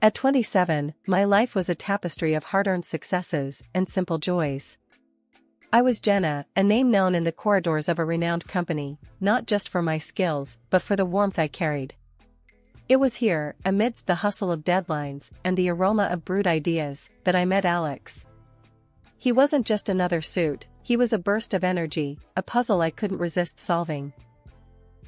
At 27, my life was a tapestry of hard-earned successes and simple joys. I was Jenna, a name known in the corridors of a renowned company, not just for my skills, but for the warmth I carried. It was here, amidst the hustle of deadlines and the aroma of brewed ideas, that I met Alex. He wasn't just another suit, he was a burst of energy, a puzzle I couldn't resist solving.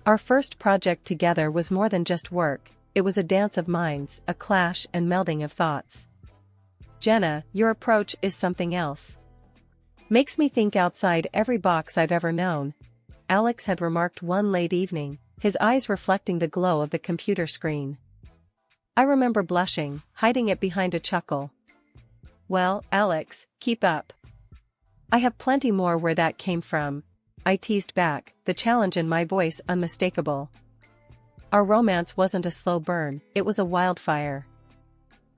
Our first project together was more than just work, it was a dance of minds, a clash and melding of thoughts. Jenna, your approach is something else. Makes me think outside every box I've ever known, Alex had remarked one late evening, his eyes reflecting the glow of the computer screen. I remember blushing, hiding it behind a chuckle. Well, Alex, keep up. I have plenty more where that came from, I teased back, the challenge in my voice unmistakable. Our romance wasn't a slow burn, it was a wildfire.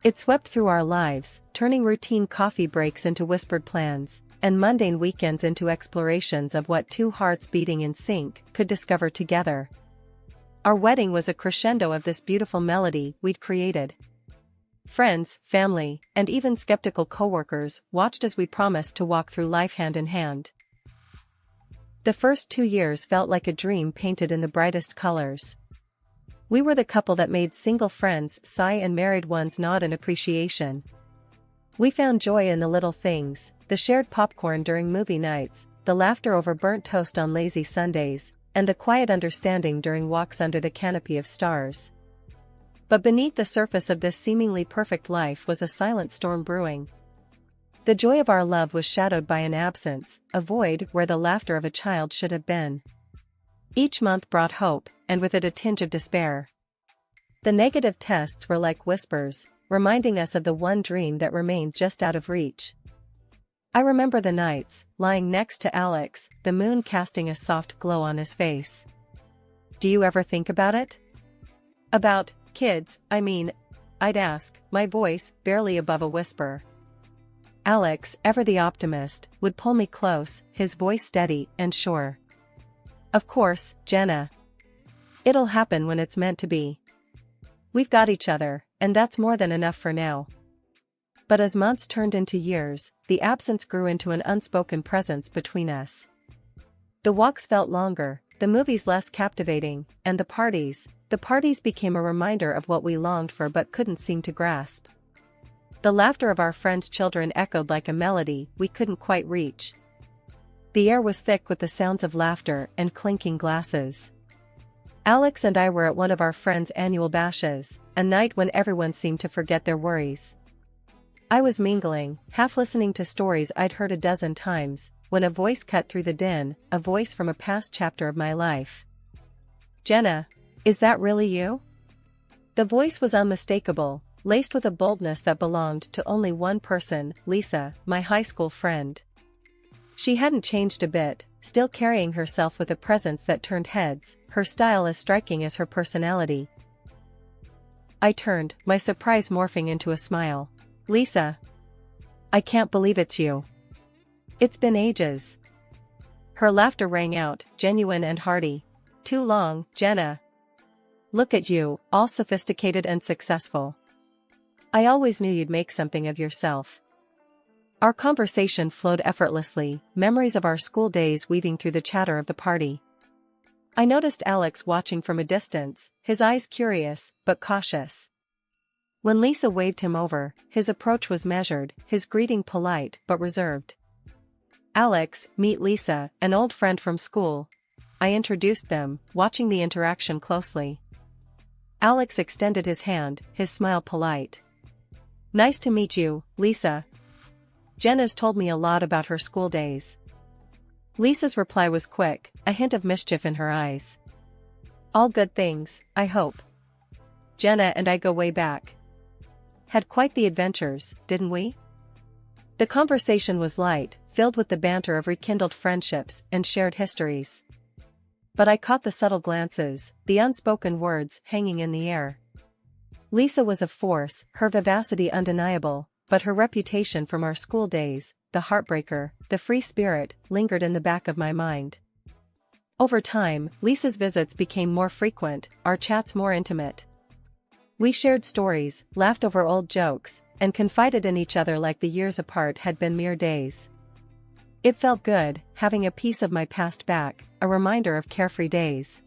It swept through our lives, turning routine coffee breaks into whispered plans, and mundane weekends into explorations of what two hearts beating in sync could discover together. Our wedding was a crescendo of this beautiful melody we'd created. Friends, family, and even skeptical coworkers watched as we promised to walk through life hand in hand. The first 2 years felt like a dream painted in the brightest colors. We were the couple that made single friends sigh and married ones nod in appreciation. We found joy in the little things, the shared popcorn during movie nights, the laughter over burnt toast on lazy Sundays, and the quiet understanding during walks under the canopy of stars. But beneath the surface of this seemingly perfect life was a silent storm brewing. The joy of our love was shadowed by an absence, a void where the laughter of a child should have been. Each month brought hope, and with it a tinge of despair. The negative tests were like whispers, reminding us of the one dream that remained just out of reach. I remember the nights, lying next to Alex, the moon casting a soft glow on his face. Do you ever think about it? About kids, I mean, I'd ask, my voice barely above a whisper. Alex, ever the optimist, would pull me close, his voice steady and sure. Of course, Jenna. It'll happen when it's meant to be. We've got each other, and that's more than enough for now. But as months turned into years, the absence grew into an unspoken presence between us. The walks felt longer, the movies less captivating, and the parties became a reminder of what we longed for but couldn't seem to grasp. The laughter of our friends' children echoed like a melody we couldn't quite reach. The air was thick with the sounds of laughter and clinking glasses. Alex and I were at one of our friends' annual bashes, a night when everyone seemed to forget their worries. I was mingling, half listening to stories I'd heard a dozen times, when a voice cut through the din, a voice from a past chapter of my life. Jenna, is that really you? The voice was unmistakable, laced with a boldness that belonged to only one person, Lisa, my high school friend. She hadn't changed a bit, still carrying herself with a presence that turned heads, her style as striking as her personality. I turned, my surprise morphing into a smile. Lisa. I can't believe it's you. It's been ages. Her laughter rang out, genuine and hearty. Too long, Jenna. Look at you, all sophisticated and successful. I always knew you'd make something of yourself. Our conversation flowed effortlessly, memories of our school days weaving through the chatter of the party. I noticed Alex watching from a distance, his eyes curious, but cautious. When Lisa waved him over, his approach was measured, his greeting polite but reserved. Alex, meet Lisa, an old friend from school. I introduced them, watching the interaction closely. Alex extended his hand, his smile polite. Nice to meet you, Lisa. Jenna's told me a lot about her school days. Lisa's reply was quick, a hint of mischief in her eyes. All good things, I hope. Jenna and I go way back. Had quite the adventures, didn't we? The conversation was light, filled with the banter of rekindled friendships and shared histories. But I caught the subtle glances, the unspoken words hanging in the air. Lisa was a force, her vivacity undeniable, but her reputation from our school days, the heartbreaker, the free spirit, lingered in the back of my mind. Over time, Lisa's visits became more frequent, our chats more intimate. We shared stories, laughed over old jokes, and confided in each other like the years apart had been mere days. It felt good, having a piece of my past back, a reminder of carefree days.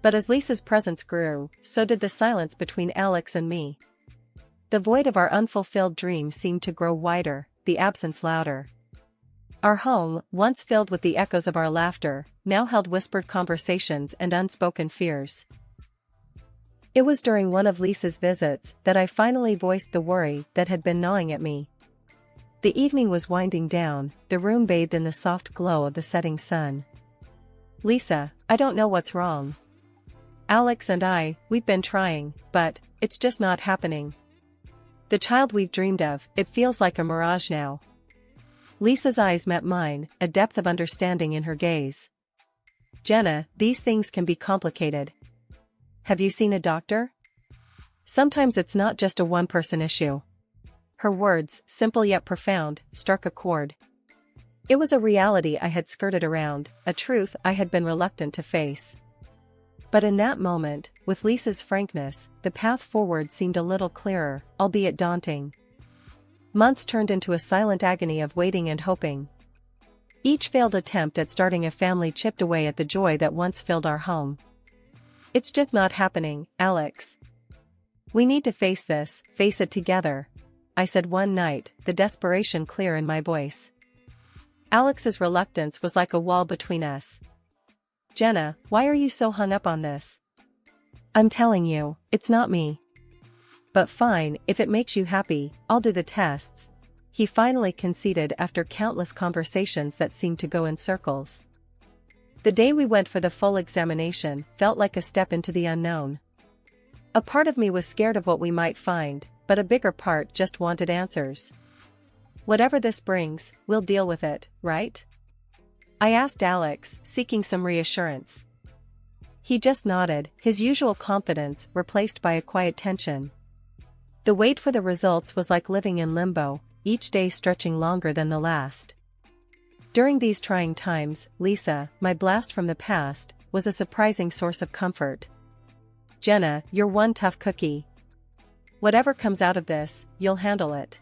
But as Lisa's presence grew, so did the silence between Alex and me. The void of our unfulfilled dreams seemed to grow wider, the absence louder. Our home, once filled with the echoes of our laughter, now held whispered conversations and unspoken fears. It was during one of Lisa's visits that I finally voiced the worry that had been gnawing at me. The evening was winding down, the room bathed in the soft glow of the setting sun. "Lisa, I don't know what's wrong. Alex and we've been trying, but it's just not happening. The child we've dreamed of, it feels like a mirage now." Lisa's eyes met mine, a depth of understanding in her gaze. "Jenna, these things can be complicated. Have you seen a doctor? Sometimes it's not just a one-person issue." Her words, simple yet profound, struck a chord. It was a reality I had skirted around, a truth I had been reluctant to face. But in that moment, with Lisa's frankness, the path forward seemed a little clearer, albeit daunting. Months turned into a silent agony of waiting and hoping. Each failed attempt at starting a family chipped away at the joy that once filled our home. "It's just not happening, Alex. We need to face this, face it together," I said one night, the desperation clear in my voice. Alex's reluctance was like a wall between us. "Jenna, why are you so hung up on this?" "I'm telling you, it's not me." "But fine, if it makes you happy, I'll do the tests," he finally conceded after countless conversations that seemed to go in circles. The day we went for the full examination felt like a step into the unknown. A part of me was scared of what we might find, but a bigger part just wanted answers. "Whatever this brings, we'll deal with it, right?" I asked Alex, seeking some reassurance. He just nodded, his usual confidence replaced by a quiet tension. The wait for the results was like living in limbo, each day stretching longer than the last. During these trying times, Lisa, my blast from the past, was a surprising source of comfort. "Jenna, you're one tough cookie. Whatever comes out of this, you'll handle it.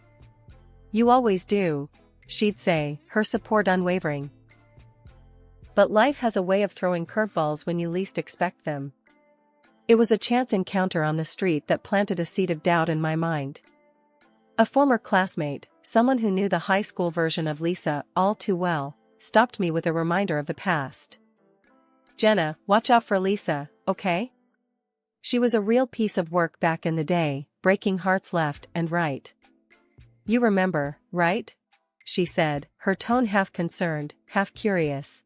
You always do," she'd say, her support unwavering. But life has a way of throwing curveballs when you least expect them. It was a chance encounter on the street that planted a seed of doubt in my mind. A former classmate, someone who knew the high school version of Lisa all too well, stopped me with a reminder of the past. "Jenna, watch out for Lisa, okay? She was a real piece of work back in the day, breaking hearts left and right. You remember, right?" she said, her tone half concerned, half curious.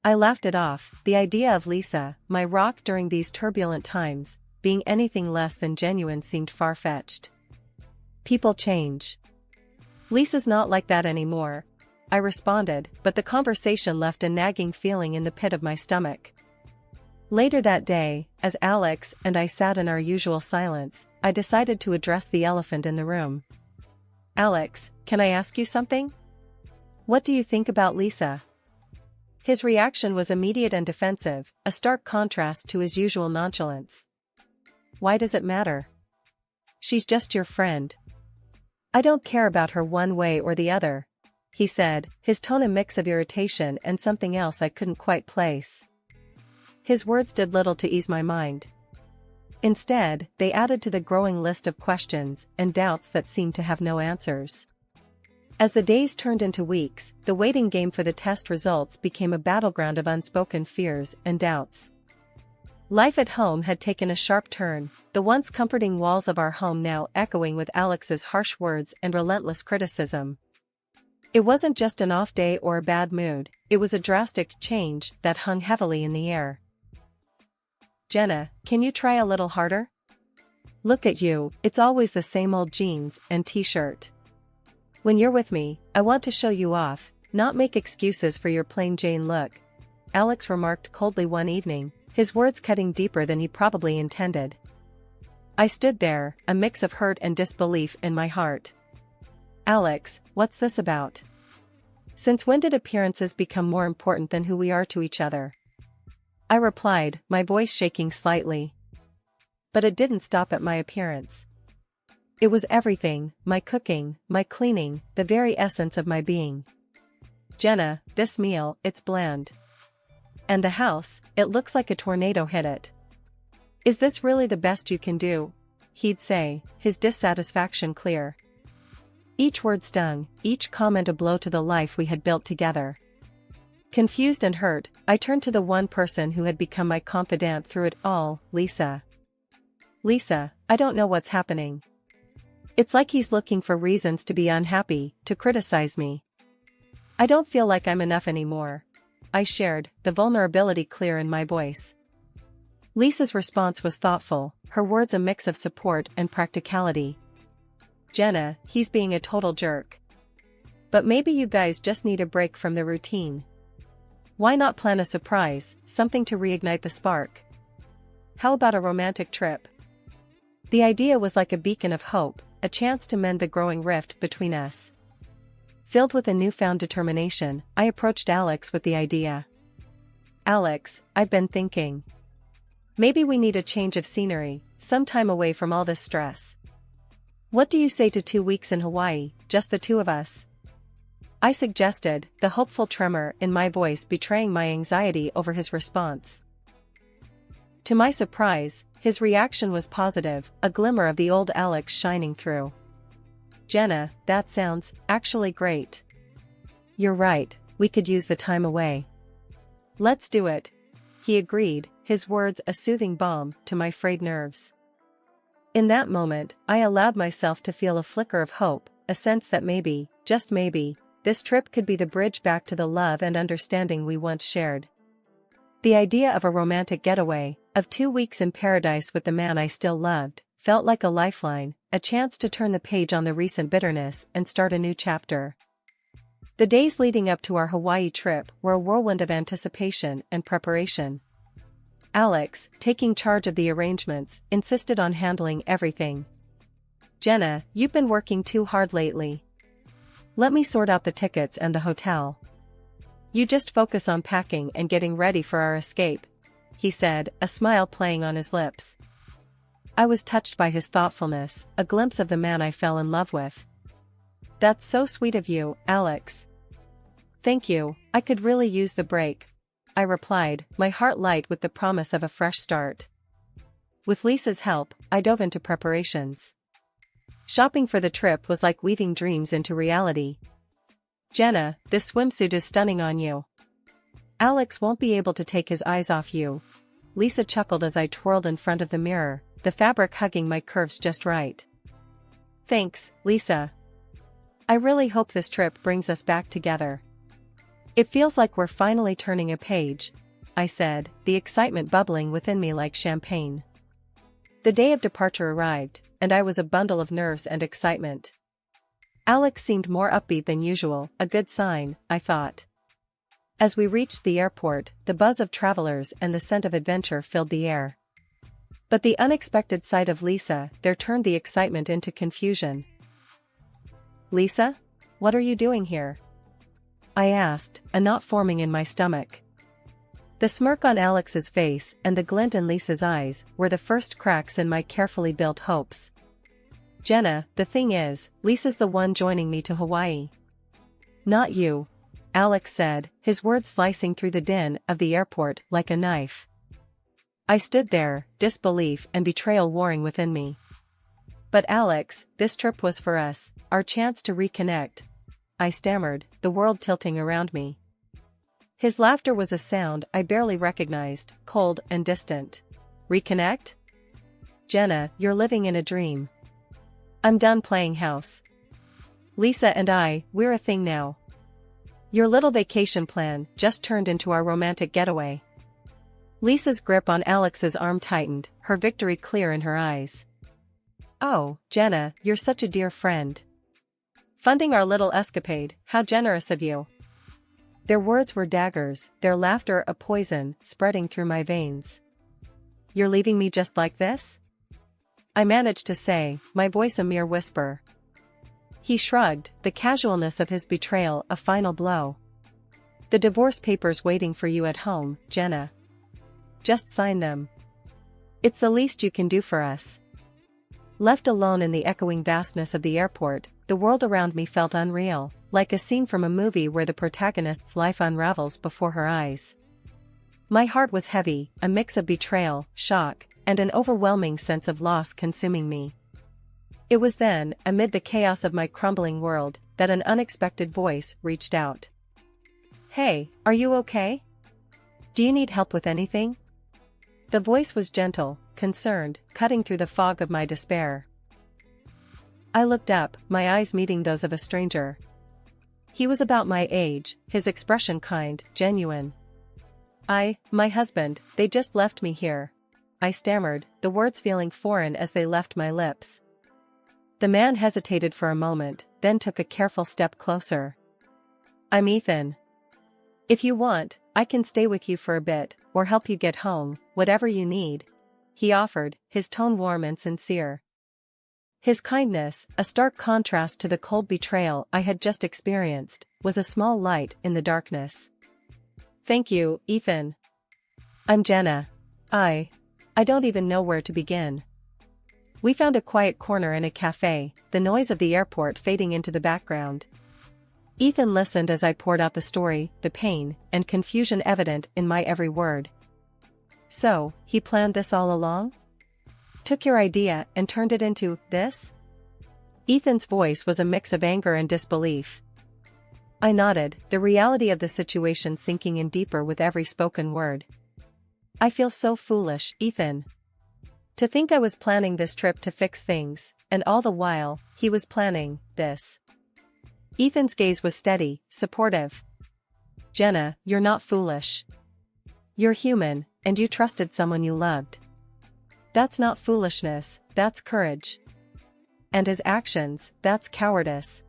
I laughed it off, the idea of Lisa, my rock during these turbulent times, being anything less than genuine seemed far-fetched. "People change. Lisa's not like that anymore," I responded, but the conversation left a nagging feeling in the pit of my stomach. Later that day, as Alex and I sat in our usual silence, I decided to address the elephant in the room. "Alex, can I ask you something? What do you think about Lisa?" His reaction was immediate and defensive, a stark contrast to his usual nonchalance. "Why does it matter? She's just your friend." "I don't care about her one way or the other," he said, his tone a mix of irritation and something else I couldn't quite place. His words did little to ease my mind. Instead, they added to the growing list of questions and doubts that seemed to have no answers. As the days turned into weeks, the waiting game for the test results became a battleground of unspoken fears and doubts. Life at home had taken a sharp turn, the once comforting walls of our home now echoing with Alex's harsh words and relentless criticism. It wasn't just an off day or a bad mood, it was a drastic change that hung heavily in the air. "Jenna, can you try a little harder? Look at you, it's always the same old jeans and t-shirt. When you're with me, I want to show you off, not make excuses for your plain Jane look," Alex remarked coldly one evening, his words cutting deeper than he probably intended. I stood there, a mix of hurt and disbelief in my heart. "Alex, what's this about? Since when did appearances become more important than who we are to each other?" I replied, my voice shaking slightly. But it didn't stop at my appearance. It was everything, my cooking, my cleaning, the very essence of my being. Jenna, this meal, it's bland. And the house, it looks like a tornado hit it. Is this really the best you can do? He'd say, his dissatisfaction clear. Each word stung, each comment a blow to the life we had built together. Confused and hurt, I turned to the one person who had become my confidant through it all, Lisa. Lisa, I don't know what's happening. It's like he's looking for reasons to be unhappy, to criticize me. I don't feel like I'm enough anymore. I shared, the vulnerability clear in my voice. Lisa's response was thoughtful, her words a mix of support and practicality. Jenna, he's being a total jerk. But maybe you guys just need a break from the routine. Why not plan a surprise, something to reignite the spark? How about a romantic trip? The idea was like a beacon of hope, a chance to mend the growing rift between us. Filled with a newfound determination, I approached Alex with the idea. Alex, I've been thinking. Maybe we need a change of scenery, some time away from all this stress. What do you say to 2 weeks in Hawaii, just the two of us? I suggested, the hopeful tremor in my voice betraying my anxiety over his response. To my surprise, his reaction was positive, a glimmer of the old Alex shining through. Jenna, that sounds, actually great. You're right, we could use the time away. Let's do it. He agreed, his words a soothing balm to my frayed nerves. In that moment, I allowed myself to feel a flicker of hope, a sense that maybe, just maybe, this trip could be the bridge back to the love and understanding we once shared. The idea of a romantic getaway, of 2 weeks in paradise with the man I still loved, felt like a lifeline, a chance to turn the page on the recent bitterness and start a new chapter. The days leading up to our Hawaii trip were a whirlwind of anticipation and preparation. Alex, taking charge of the arrangements, insisted on handling everything. Jenna, you've been working too hard lately. Let me sort out the tickets and the hotel. You just focus on packing and getting ready for our escape, he said, a smile playing on his lips. I was touched by his thoughtfulness, a glimpse of the man I fell in love with. That's so sweet of you, Alex. Thank you, I could really use the break, I replied, my heart light with the promise of a fresh start. With Lisa's help, I dove into preparations. Shopping for the trip was like weaving dreams into reality. Jenna, this swimsuit is stunning on you. Alex won't be able to take his eyes off you. Lisa chuckled as I twirled in front of the mirror, the fabric hugging my curves just right. Thanks, Lisa. I really hope this trip brings us back together. It feels like we're finally turning a page, I said, the excitement bubbling within me like champagne. The day of departure arrived, and I was a bundle of nerves and excitement. Alex seemed more upbeat than usual, a good sign, I thought. As we reached the airport, the buzz of travelers and the scent of adventure filled the air. But the unexpected sight of Lisa there turned the excitement into confusion. Lisa? What are you doing here? I asked, a knot forming in my stomach. The smirk on Alex's face and the glint in Lisa's eyes were the first cracks in my carefully built hopes. Jenna, the thing is, Lisa's the one joining me to Hawaii. Not you, Alex said, his words slicing through the din of the airport like a knife. I stood there, disbelief and betrayal warring within me. But Alex, this trip was for us, our chance to reconnect, I stammered, the world tilting around me. His laughter was a sound I barely recognized, cold and distant. Reconnect? Jenna, you're living in a dream. I'm done playing house. Lisa and we're a thing now. Your little vacation plan just turned into our romantic getaway. Lisa's grip on Alex's arm tightened, her victory clear in her eyes. Oh, Jenna, you're such a dear friend. Funding our little escapade, how generous of you. Their words were daggers, their laughter a poison spreading through my veins. You're leaving me just like this? I managed to say, my voice a mere whisper. He shrugged, the casualness of his betrayal a final blow. The divorce papers waiting for you at home, Jenna. Just sign them. It's the least you can do for us. Left alone in the echoing vastness of the airport, the world around me felt unreal, like a scene from a movie where the protagonist's life unravels before her eyes. My heart was heavy, a mix of betrayal, shock, and an overwhelming sense of loss consuming me. It was then, amid the chaos of my crumbling world, that an unexpected voice reached out. "Hey, are you okay? Do you need help with anything?" The voice was gentle, concerned, cutting through the fog of my despair. I looked up, my eyes meeting those of a stranger. He was about my age, his expression kind, genuine. My husband, they just left me here," I stammered, the words feeling foreign as they left my lips. The man hesitated for a moment, then took a careful step closer. "I'm Ethan. If you want, I can stay with you for a bit, or help you get home, whatever you need," he offered, his tone warm and sincere. His kindness, a stark contrast to the cold betrayal I had just experienced, was a small light in the darkness. "Thank you, Ethan. I'm Jenna. I don't even know where to begin." We found a quiet corner in a cafe, the noise of the airport fading into the background. Ethan listened as I poured out the story, the pain, and confusion evident in my every word. "So, he planned this all along? Took your idea and turned it into this?" Ethan's voice was a mix of anger and disbelief. I nodded, the reality of the situation sinking in deeper with every spoken word. "I feel so foolish, Ethan. To think I was planning this trip to fix things, and all the while, he was planning this." Ethan's gaze was steady, supportive. "Jenna, you're not foolish. You're human, and you trusted someone you loved. That's not foolishness, that's courage. And his actions, that's cowardice."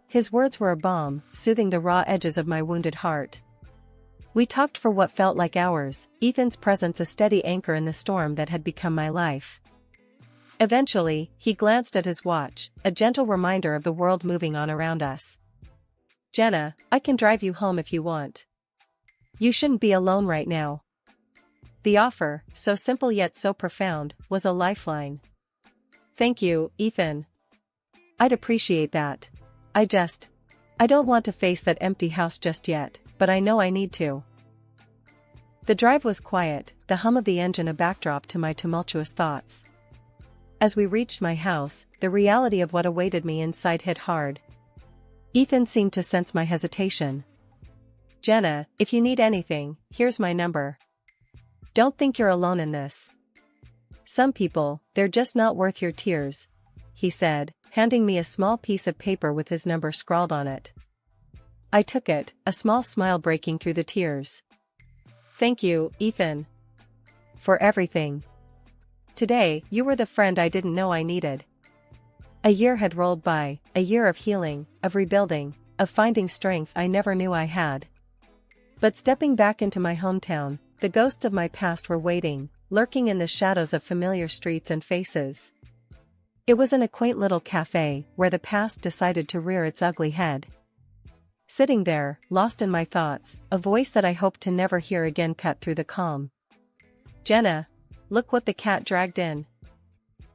His words were a balm, soothing the raw edges of my wounded heart. We talked for what felt like hours, Ethan's presence a steady anchor in the storm that had become my life. Eventually, he glanced at his watch, a gentle reminder of the world moving on around us. "Jenna, I can drive you home if you want. You shouldn't be alone right now." The offer, so simple yet so profound, was a lifeline. "Thank you, Ethan. I'd appreciate that. I don't want to face that empty house just yet, but I know I need to." The drive was quiet, the hum of the engine a backdrop to my tumultuous thoughts. As we reached my house, the reality of what awaited me inside hit hard. Ethan seemed to sense my hesitation. "Jenna, if you need anything, here's my number. Don't think you're alone in this. Some people, they're just not worth your tears," he said, handing me a small piece of paper with his number scrawled on it. I took it, a small smile breaking through the tears. "Thank you, Ethan. For everything. Today, you were the friend I didn't know I needed." A year had rolled by, a year of healing, of rebuilding, of finding strength I never knew I had. But stepping back into my hometown, the ghosts of my past were waiting, lurking in the shadows of familiar streets and faces. It was in a quaint little cafe, where the past decided to rear its ugly head. Sitting there, lost in my thoughts, a voice that I hoped to never hear again cut through the calm. "Jenna, look what the cat dragged in."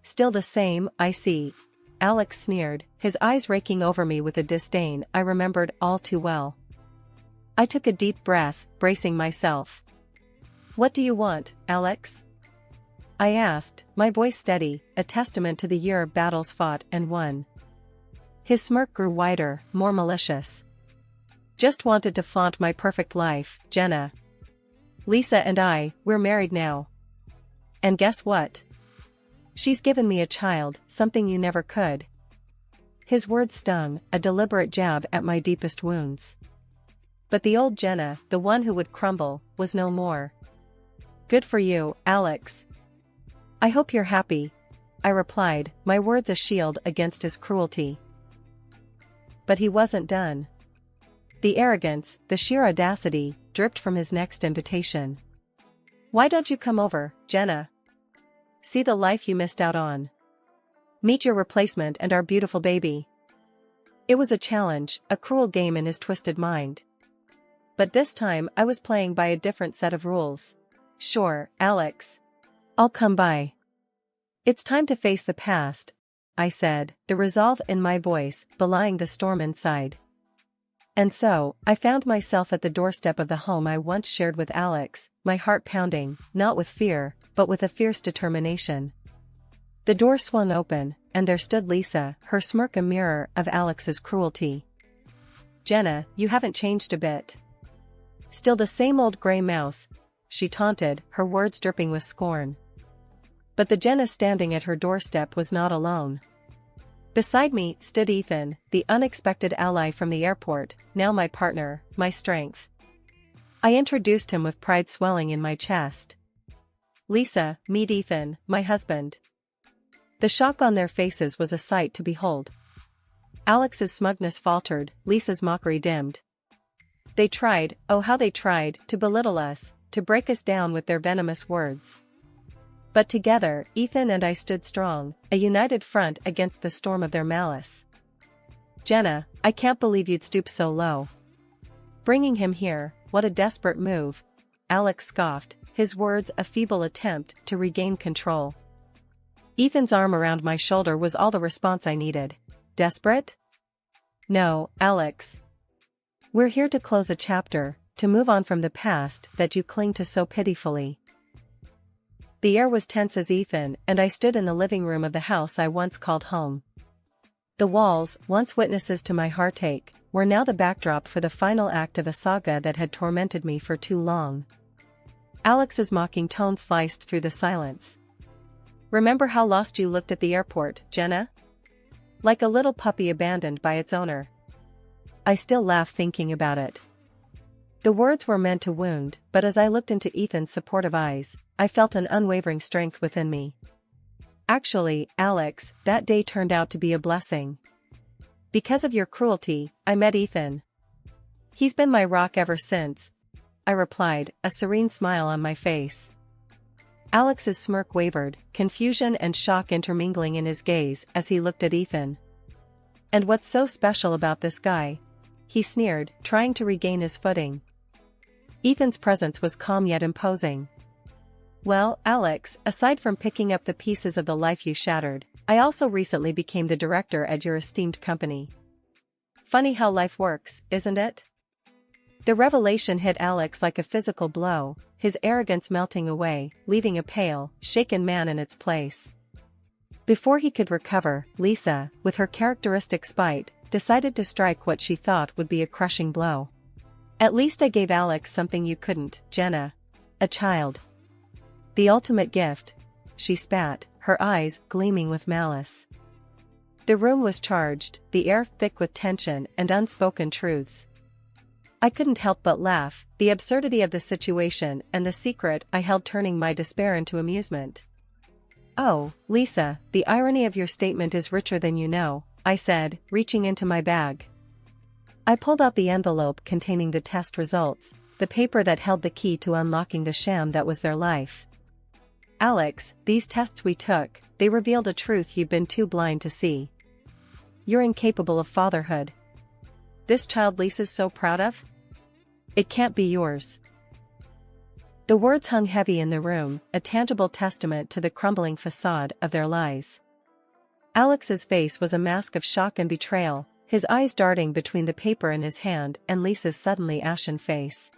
"Still the same, I see," Alex sneered, his eyes raking over me with a disdain I remembered all too well. I took a deep breath, bracing myself. "What do you want, Alex?" I asked, my voice steady, a testament to the year of battles fought and won. His smirk grew wider, more malicious. "Just wanted to flaunt my perfect life, Jenna. Lisa and we're married now. And guess what? She's given me a child, something you never could." His words stung, a deliberate jab at my deepest wounds. But the old Jenna, the one who would crumble, was no more. "Good for you, Alex. I hope you're happy," I replied, my words a shield against his cruelty. But he wasn't done. The arrogance, the sheer audacity, dripped from his next invitation. "Why don't you come over, Jenna? See the life you missed out on. Meet your replacement and our beautiful baby." It was a challenge, a cruel game in his twisted mind. But this time I was playing by a different set of rules. "Sure, Alex. I'll come by. It's time to face the past, I said, the resolve in my voice belying the storm inside. And so, I found myself at the doorstep of the home I once shared with Alex, my heart pounding, not with fear, but with a fierce determination. The door swung open, and there stood Lisa, her smirk a mirror of Alex's cruelty. "Jenna, you haven't changed a bit. Still the same old gray mouse," she taunted, her words dripping with scorn. But the Jenna standing at her doorstep was not alone. Beside me stood Ethan, the unexpected ally from the airport, now my partner, my strength. I introduced him with pride swelling in my chest. "Lisa, meet Ethan, my husband." The shock on their faces was a sight to behold. Alex's smugness faltered, Lisa's mockery dimmed. They tried, oh how they tried, to belittle us, to break us down with their venomous words. But together, Ethan and I stood strong, a united front against the storm of their malice. "Jenna, I can't believe you'd stoop so low. Bringing him here, what a desperate move," Alex scoffed, his words a feeble attempt to regain control. Ethan's arm around my shoulder was all the response I needed. "Desperate? No, Alex. We're here to close a chapter, to move on from the past that you cling to so pitifully." The air was tense as Ethan and I stood in the living room of the house I once called home. The walls, once witnesses to my heartache, were now the backdrop for the final act of a saga that had tormented me for too long. Alex's mocking tone sliced through the silence. "Remember how lost you looked at the airport, Jenna? Like a little puppy abandoned by its owner." I still laugh thinking about it. The words were meant to wound, but as I looked into Ethan's supportive eyes, I felt an unwavering strength within me. Actually, Alex, that day turned out to be a blessing. Because of your cruelty, I met Ethan. He's been my rock ever since, I replied, a serene smile on my face. Alex's smirk wavered, confusion and shock intermingling in his gaze as he looked at Ethan. "And what's so special about this guy?" he sneered, trying to regain his footing. Ethan's presence was calm yet imposing. "Well, Alex, aside from picking up the pieces of the life you shattered, I also recently became the director at your esteemed company. Funny how life works, isn't it?" The revelation hit Alex like a physical blow, his arrogance melting away, leaving a pale, shaken man in its place. Before he could recover, Lisa, with her characteristic spite, decided to strike what she thought would be a crushing blow. "At least I gave Alex something you couldn't, Jenna. A child. The ultimate gift," she spat, her eyes gleaming with malice. The room was charged, the air thick with tension and unspoken truths. I couldn't help but laugh, the absurdity of the situation and the secret I held turning my despair into amusement. "Oh, Lisa, the irony of your statement is richer than you know," I said, reaching into my bag. I pulled out the envelope containing the test results, the paper that held the key to unlocking the sham that was their life. "Alex, these tests we took, they revealed a truth you've been too blind to see. You're incapable of fatherhood. This child Lisa's so proud of? It can't be yours." The words hung heavy in the room, a tangible testament to the crumbling facade of their lies. Alex's face was a mask of shock and betrayal, his eyes darting between the paper in his hand and Lisa's suddenly ashen face.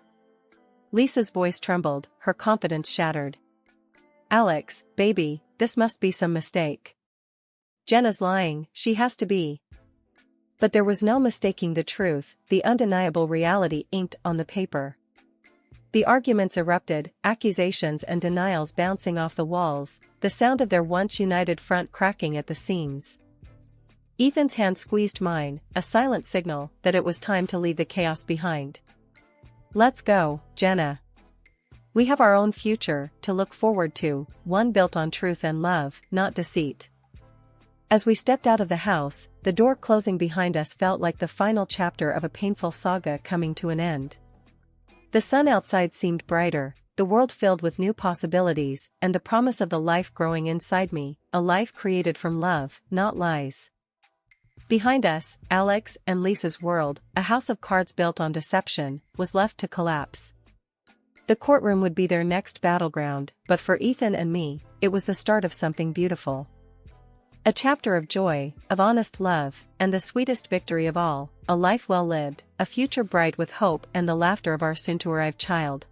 Lisa's voice trembled, her confidence shattered. "Alex, baby, this must be some mistake. Jenna's lying, she has to be." But there was no mistaking the truth, the undeniable reality inked on the paper. The arguments erupted, accusations and denials bouncing off the walls, the sound of their once united front cracking at the seams. Ethan's hand squeezed mine, a silent signal that it was time to leave the chaos behind. "Let's go, Jenna. We have our own future to look forward to, one built on truth and love, not deceit." As we stepped out of the house, the door closing behind us felt like the final chapter of a painful saga coming to an end. The sun outside seemed brighter, the world filled with new possibilities, and the promise of the life growing inside me, a life created from love, not lies. Behind us, Alex and Lisa's world, a house of cards built on deception, was left to collapse. The courtroom would be their next battleground, but for Ethan and me, it was the start of something beautiful. A chapter of joy, of honest love, and the sweetest victory of all, a life well lived, a future bright with hope and the laughter of our soon-to-arrive child.